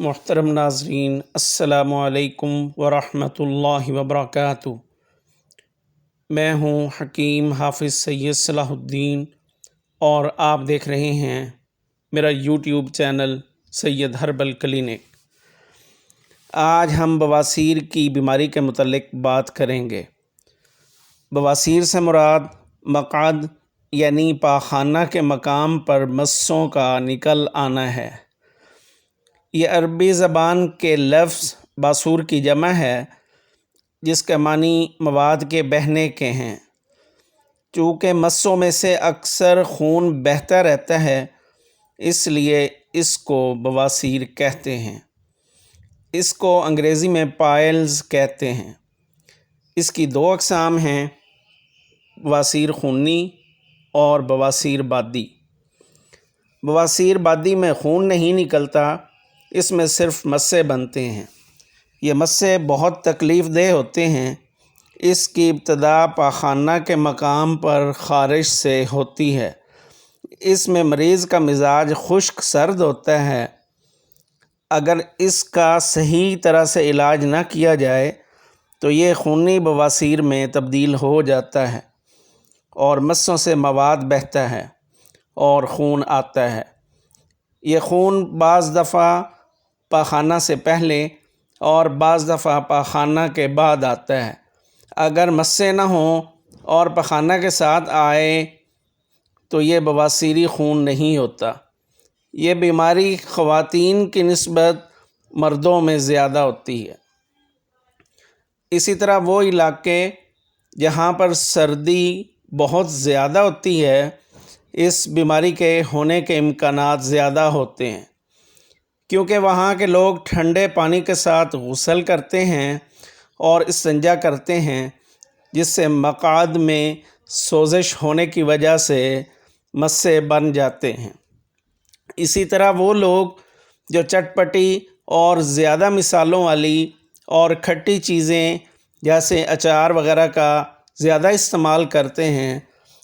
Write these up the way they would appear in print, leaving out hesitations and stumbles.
محترم ناظرین، السلام علیکم ورحمۃ اللہ وبرکاتہ۔ میں ہوں حکیم حافظ سید صلاح الدین اور آپ دیکھ رہے ہیں میرا یوٹیوب چینل سید ہربل کلینک۔ آج ہم بواسیر کی بیماری کے متعلق بات کریں گے۔ بواسیر سے مراد مقعد یعنی پاخانہ کے مقام پر مسوں کا نکل آنا ہے۔ یہ عربی زبان کے لفظ باسور کی جمع ہے، جس کے معنی مواد کے بہنے کے ہیں۔ چونکہ مسوں میں سے اکثر خون بہتا رہتا ہے، اس لیے اس کو بواسیر کہتے ہیں۔ اس کو انگریزی میں پائلز کہتے ہیں۔ اس کی دو اقسام ہیں، بواسیر خونی اور بواسیر بادی۔ بواسیر بادی میں خون نہیں نکلتا، اس میں صرف مسے بنتے ہیں۔ یہ مسے بہت تکلیف دہ ہوتے ہیں۔ اس کی ابتدا پاخانہ کے مقام پر خارش سے ہوتی ہے۔ اس میں مریض کا مزاج خشک سرد ہوتا ہے۔ اگر اس کا صحیح طرح سے علاج نہ کیا جائے تو یہ خونی بواسیر میں تبدیل ہو جاتا ہے اور مسوں سے مواد بہتا ہے اور خون آتا ہے۔ یہ خون بعض دفعہ پاخانہ سے پہلے اور بعض دفعہ پاخانہ کے بعد آتا ہے۔ اگر مسیں نہ ہوں اور پاخانہ کے ساتھ آئے تو یہ بواسیری خون نہیں ہوتا۔ یہ بیماری خواتین کی نسبت مردوں میں زیادہ ہوتی ہے۔ اسی طرح وہ علاقے جہاں پر سردی بہت زیادہ ہوتی ہے، اس بیماری کے ہونے کے امکانات زیادہ ہوتے ہیں، کیونکہ وہاں کے لوگ ٹھنڈے پانی کے ساتھ غسل کرتے ہیں اور استنجا کرتے ہیں، جس سے مقعد میں سوزش ہونے کی وجہ سے مسے بن جاتے ہیں۔ اسی طرح وہ لوگ جو چٹپٹی اور زیادہ مصالحوں والی اور کھٹی چیزیں جیسے اچار وغیرہ کا زیادہ استعمال کرتے ہیں،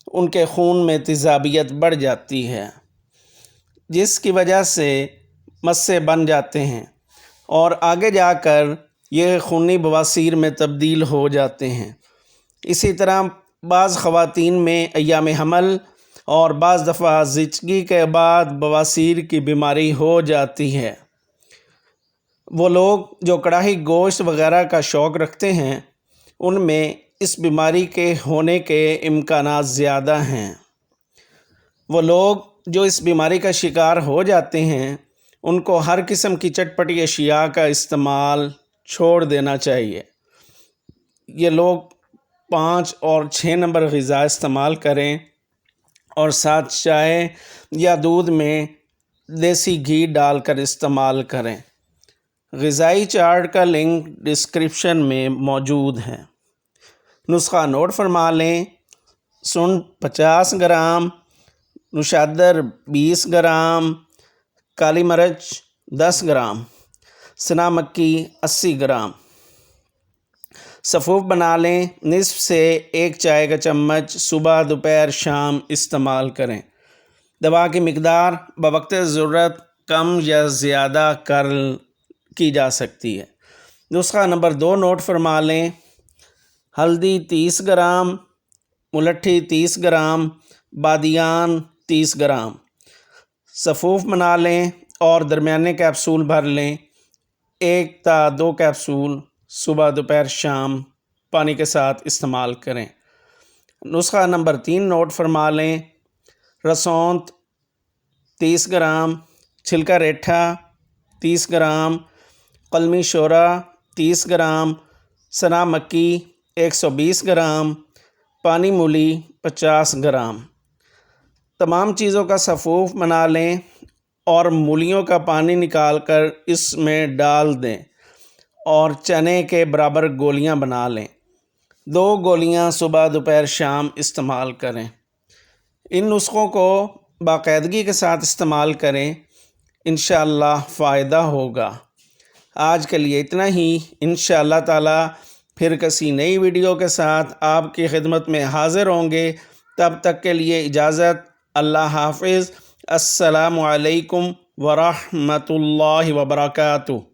ان کے خون میں تیزابیت بڑھ جاتی ہے، جس کی وجہ سے مسے بن جاتے ہیں اور آگے جا کر یہ خونی بواسیر میں تبدیل ہو جاتے ہیں۔ اسی طرح بعض خواتین میں ایام حمل اور بعض دفعہ زچگی کے بعد بواسیر کی بیماری ہو جاتی ہے۔ وہ لوگ جو کڑاہی گوشت وغیرہ کا شوق رکھتے ہیں، ان میں اس بیماری کے ہونے کے امکانات زیادہ ہیں۔ وہ لوگ جو اس بیماری کا شکار ہو جاتے ہیں، ان کو ہر قسم کی چٹپٹی اشیاء کا استعمال چھوڑ دینا چاہیے۔ یہ لوگ 5 اور 6 نمبر غذا استعمال کریں اور ساتھ چائے یا دودھ میں دیسی گھی ڈال کر استعمال کریں۔ غذائی چارٹ کا لنک ڈسکرپشن میں موجود ہے۔ نسخہ نوٹ فرما لیں۔ سنڈ 50 گرام، نشادر 20 گرام، کالی مرچ 10 گرام، سنا مکی 80 گرام۔ سفوف بنا لیں۔ نصف سے 1 چائے کا چمچ صبح، دوپہر، شام استعمال کریں۔ دوا کی مقدار بوقت ضرورت کم یا زیادہ کی جا سکتی ہے۔ نسخہ نمبر 2 نوٹ فرما لیں۔ ہلدی 30 گرام، ملٹھی 30 گرام، بادیان 30 گرام۔ سفوف بنا لیں اور درمیانے کیپسول بھر لیں۔ 1 تا 2 کیپسول صبح، دوپہر، شام پانی کے ساتھ استعمال کریں۔ نسخہ نمبر 3 نوٹ فرما لیں۔ رسونت 30 گرام، چھلکا ریٹھا 30 گرام، قلمی شورا 30 گرام، سنا مکی 120 گرام، پانی مولی 50 گرام۔ تمام چیزوں کا سفوف بنا لیں اور مولیوں کا پانی نکال کر اس میں ڈال دیں اور چنے کے برابر گولیاں بنا لیں۔ 2 گولیاں صبح، دوپہر، شام استعمال کریں۔ ان نسخوں کو باقاعدگی کے ساتھ استعمال کریں، انشاءاللہ فائدہ ہوگا۔ آج کے لیے اتنا ہی۔ انشاءاللہ تعالی پھر کسی نئی ویڈیو کے ساتھ آپ کی خدمت میں حاضر ہوں گے۔ تب تک کے لیے اجازت۔ اللہ حافظ۔ السلام علیکم ورحمۃ اللہ وبرکاتہ۔